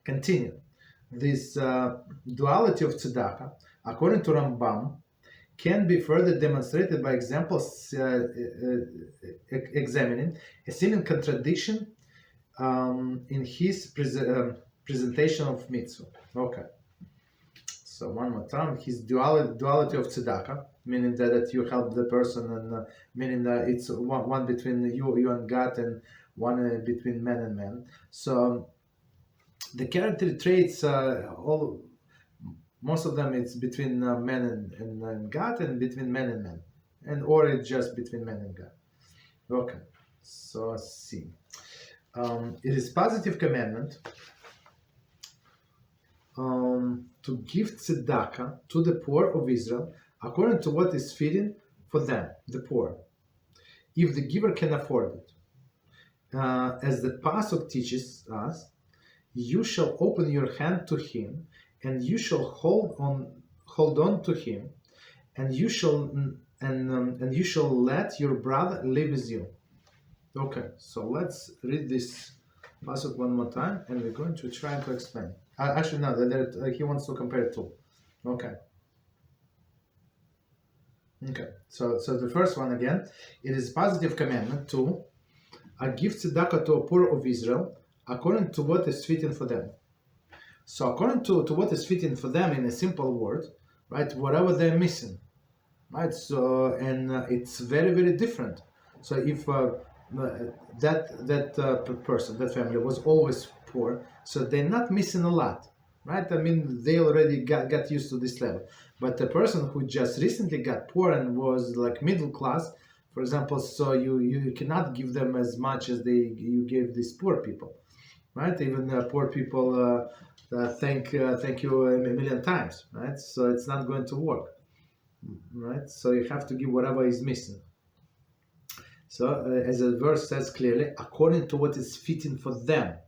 Continue. This duality of tzedakah, according to Rambam, can be further demonstrated by examples examining a seeming contradiction in his presentation of mitzvah. Okay. So one more time, his duality of tzedakah, meaning that you help the person, and meaning that it's one between you and God, and one between man and man. So the character traits, most of them, it's between man and God, and between man and man, or it's just between man and God. Okay, so let's see. It is positive commandment to give tzedakah to the poor of Israel according to what is fitting for them, the poor, if the giver can afford it. As the pasuk teaches us, you shall open your hand to him, and you shall hold on to him, and you shall let your brother live with you. Okay, so let's read this pasuk one more time, and we're going to try to explain. Actually, no, he wants to compare it to. Okay. Okay. So the first one again, it is positive commandment to give tzedakah to a poor of Israel according to what is fitting for them. So according to what is fitting for them, in a simple word, right? Whatever they're missing, right? So it's very, very different. So if that person, that family was always poor, so they're not missing a lot, right? I mean, they already got used to this level. But the person who just recently got poor and was like middle class, for example, so you cannot give them as much as you gave these poor people, right? Even poor people thank you a million times, right? So it's not going to work, right? So you have to give whatever is missing. So as the verse says clearly, according to what is fitting for them,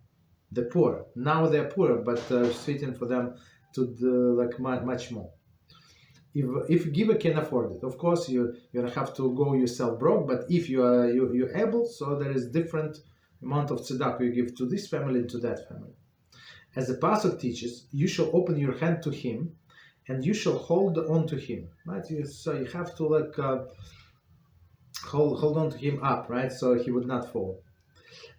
the poor. Now they're poor, but fitting for them to much more. If giver can afford it, of course you don't have to go yourself broke. But if you're able, so there is different amount of tzedakah you give to this family and to that family. As the pasuk teaches, you shall open your hand to him, and you shall hold on to him. Right? So you have to hold on to him up, right? So he would not fall.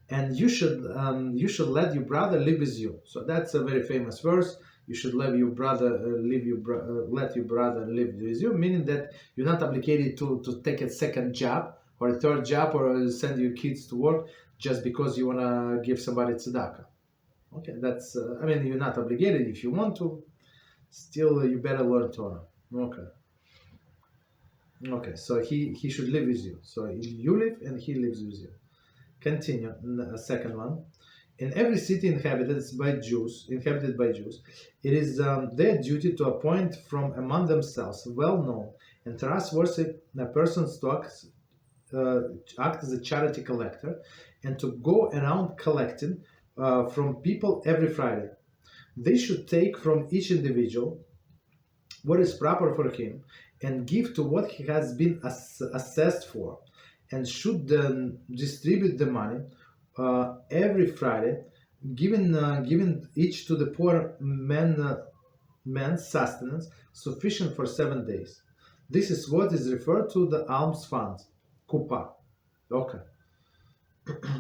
And you should let your brother live with you. So that's a very famous verse. You should let your brother live with you, meaning that you're not obligated to take a second job or a third job or send your kids to work just because you want to give somebody tzedakah. Okay, that's you're not obligated. If you want to, still you better learn Torah. Okay, so he should live with you. So you live and he lives with you. Continue. Second one. In every city inhabited by Jews, it is their duty to appoint from among themselves well-known and trustworthy persons to act as a charity collector, and to go around collecting from people every Friday. They should take from each individual what is proper for him and give to what he has been assessed for, and should distribute the money every Friday, giving each to the poor man's sustenance sufficient for 7 days. This is what is referred to the alms fund, kupa. Okay.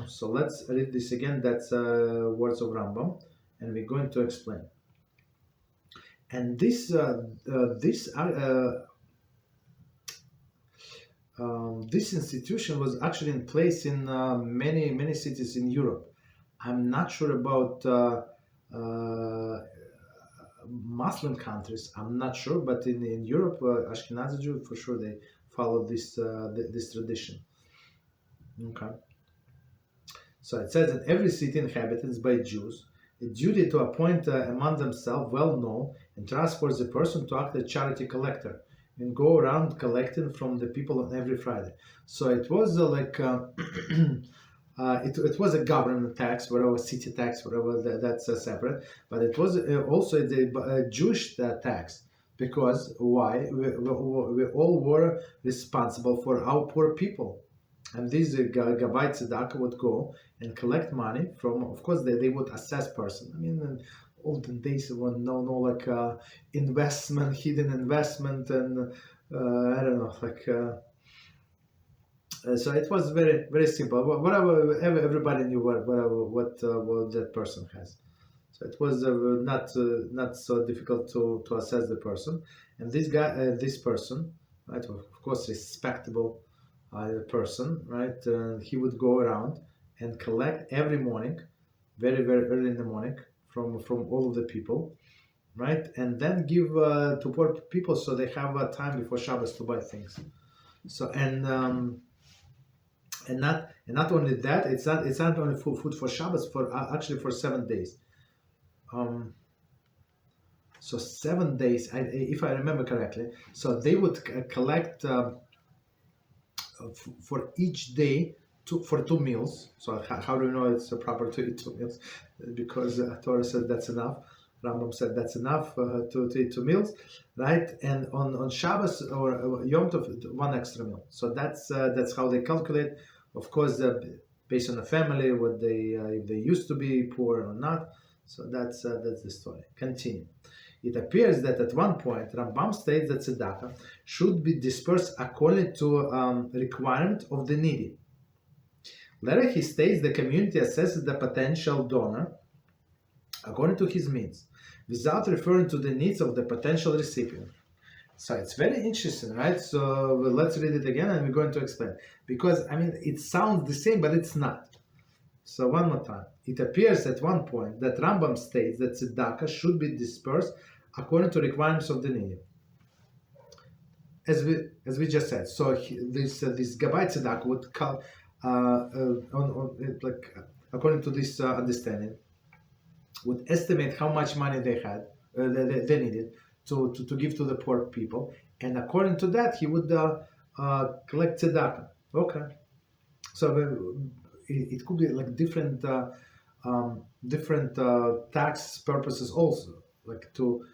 So let's read this again. That's words of Rambam, and we're going to explain. And this institution was actually in place in many cities in Europe. I'm not sure about Muslim countries. I'm not sure, but in Europe, Ashkenazi Jews for sure they follow this tradition. Okay. So it says that every city inhabited by Jews, a duty to appoint among themselves well-known and trustworthy person to act as charity collector and go around collecting from the people on every Friday. So it was it was a government tax, whatever, city tax, whatever, that's separate. But it was also the Jewish tax, because why? We all were responsible for our poor people. And these Gabbai Tzedakah would go and collect money from, of course, they would assess person. olden days when no like investment, hidden investment, and I don't know, like so it was very very simple. Whatever, everybody knew what that person has. So it was not so difficult to assess the person. And this guy, this person, right, of course, respectable person, right? He would go around and collect every morning, very very early in the morning, from all of the people, right? And then give to poor people so they have time before Shabbos to buy things. So and not only that, it's not only food for Shabbos, for actually for 7 days. So 7 days, if I remember correctly, so they would collect for each day for 2 meals. So how do you know it's proper to eat 2 meals? Because Torah said that's enough. Rambam said that's enough to eat 2 meals, right? And on Shabbos or Yom Tov, 1 extra meal. So that's how they calculate. Of course, based on the family, what they if they used to be poor or not. So that's the story. Continue. It appears that at one point, Rambam states that tzedakah should be dispersed according to requirement of the needy. Later, he states the community assesses the potential donor according to his means, without referring to the needs of the potential recipient. So it's very interesting, right? So let's read it again, and we're going to explain. Because I mean, it sounds the same, but it's not. So one more time. It appears at one point that Rambam states that tzedakah should be dispersed according to requirements of the needy. As we just said, so this Gabbai tzedakah would call like according to this understanding, would estimate how much money they had, they needed to give to the poor people, and according to that, he would collect tzedakah. Okay, so it could be like different tax purposes also, like to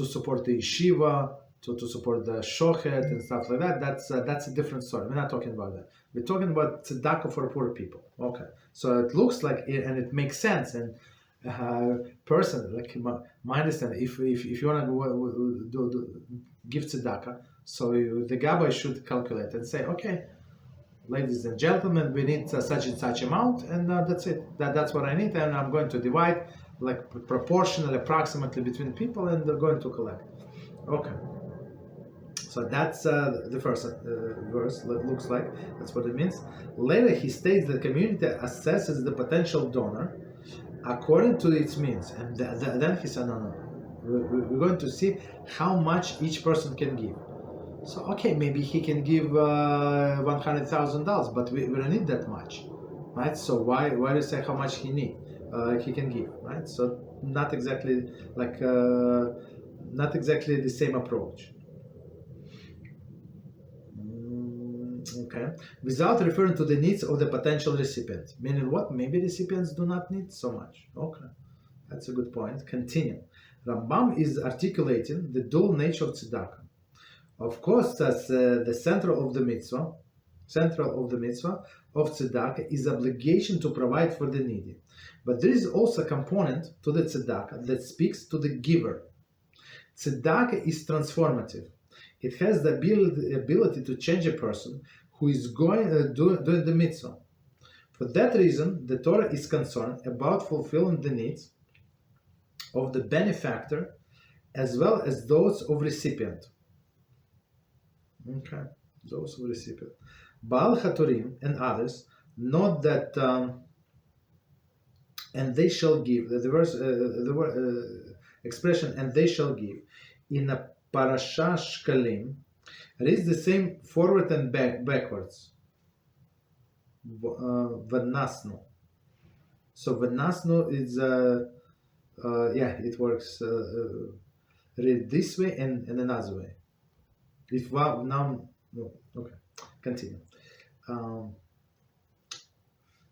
support the yeshiva, to support the shochet and stuff like that. That's a different story. We're not talking about that. We're talking about tzedakah for poor people. Okay, so it looks like it, and it makes sense. And person, like my understanding, if you want to give tzedakah, so the Gabbai should calculate and say, okay, ladies and gentlemen, we need such and such amount, and that's it. That's what I need, and I'm going to divide like proportionally, approximately between people, and they're going to collect. Okay. So that's the first verse. It looks like that's what it means. Later, he states the community assesses the potential donor according to its means, and then he said, no, we're going to see how much each person can give. So okay, maybe he can give $100,000, but we don't need that much, right? So why do you say how much he can give, right? So not exactly like not exactly the same approach. Okay, without referring to the needs of the potential recipient, meaning what? Maybe recipients do not need so much. Okay, that's a good point. Continue. Rambam is articulating the dual nature of tzedakah. Of course, that's the central of the mitzvah of tzedakah is obligation to provide for the needy. But there is also a component to the tzedakah that speaks to the giver. Tzedakah is transformative. It has the ability to change a person who is doing the mitzvah. For that reason, the Torah is concerned about fulfilling the needs of the benefactor as well as those of recipient. Okay, those of recipient. Baal Haturim and others note that, and they shall give. The verse, expression, and they shall give, in a parasha shkalim, reads the same forward and backwards. Vanasnu. So vanasnu is it works. Read this way and another way. If now no, okay, continue.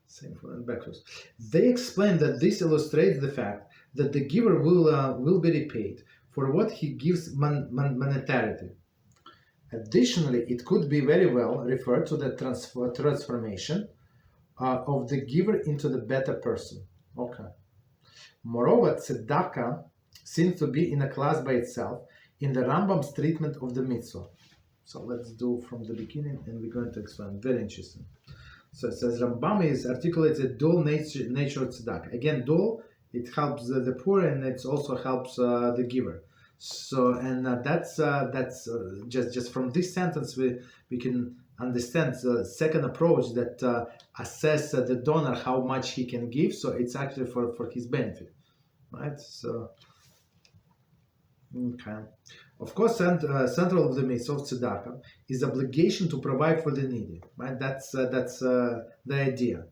Same forward and backwards. They explain that this illustrates the fact that the giver will be repaid for what he gives monetarily. Additionally, it could be very well referred to the transformation of the giver into the better person. Okay. Moreover, tzedakah seems to be in a class by itself in the Rambam's treatment of the mitzvah. So let's do from the beginning, and we're going to explain. Very interesting. So it says Rambam articulates a dual nature of tzedakah. Again, dual, it helps the poor, and it also helps the giver. So, and that's just from this sentence we can understand the second approach that assess the donor how much he can give. So it's actually for his benefit, right? So, okay. Of course, central of the mitzvah of tzedakah is obligation to provide for the needy, right? That's the idea.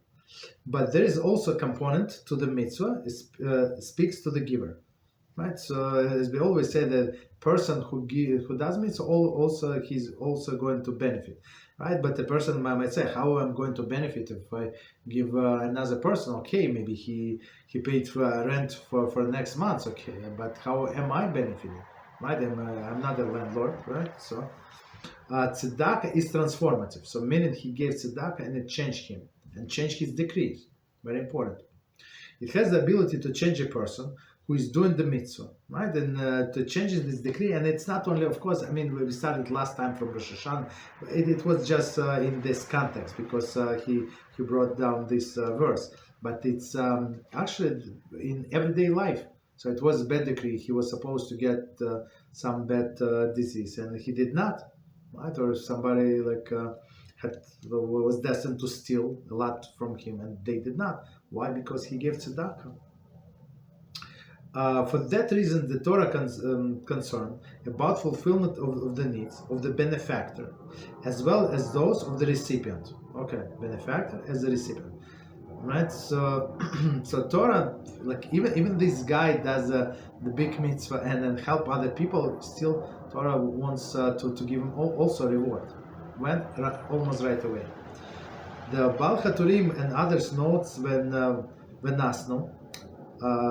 But there is also a component to the mitzvah, speaks to the giver, right? So as we always say, the person who does mitzvah also he's also going to benefit, right? But the person might say, how am I going to benefit if I give another person? Okay, maybe he paid for rent for next month, okay, but how am I benefiting? Right, I'm not a landlord, right? So, tzedakah is transformative. So, meaning he gave tzedakah and it changed him and changed his decrees. Very important. It has the ability to change a person who is doing the mitzvah, right? And to change this decree. And it's not only, of course, I mean, we started last time from Rosh Hashanah. It was just in this context because he brought down this verse. But it's actually in everyday life. So it was a bad decree. He was supposed to get some bad disease, and he did not, right? Or somebody was destined to steal a lot from him, and they did not. Why? Because he gave tzedakah. For that reason, the Torah concerned about fulfillment of the needs of the benefactor, as well as those of the recipient. Okay, benefactor as the recipient. Right, so Torah, like even this guy does the big mitzvah and help other people. Still, Torah wants to give him also a reward, almost right away. The Baal HaTurim and others notes when asno.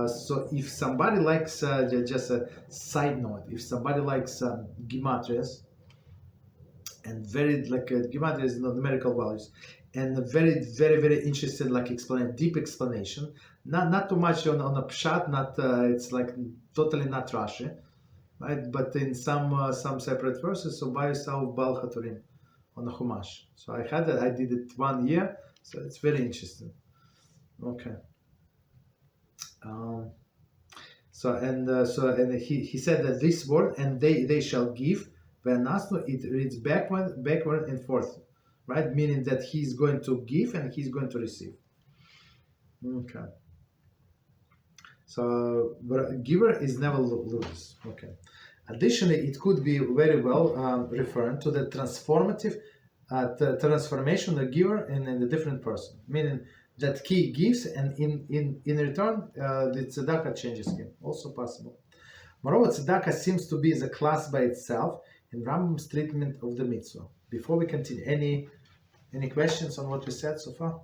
So if somebody likes just a side note, if somebody likes gematrias and very gematrias, numerical values. And a very, very, very interesting, deep explanation. Not too much on a pshat. Not it's like totally not Rashi, right? But in some separate verses. So by yourself, Baal HaTurim on the Chumash. So I did it 1 year. So it's very interesting. Okay. So he said that this word and they shall give. Venasno, it reads backward and forth. Right, meaning that he's going to give and he's going to receive. Okay. So, but giver is never loses. Okay. Additionally, it could be very well referring to the transformative transformation of the giver in a different person, meaning that he gives and in return the tzedakah changes him. Also possible. Moreover, tzedakah seems to be the class by itself in Rambam's treatment of the mitzvah. Before we continue, any questions on what we said so far?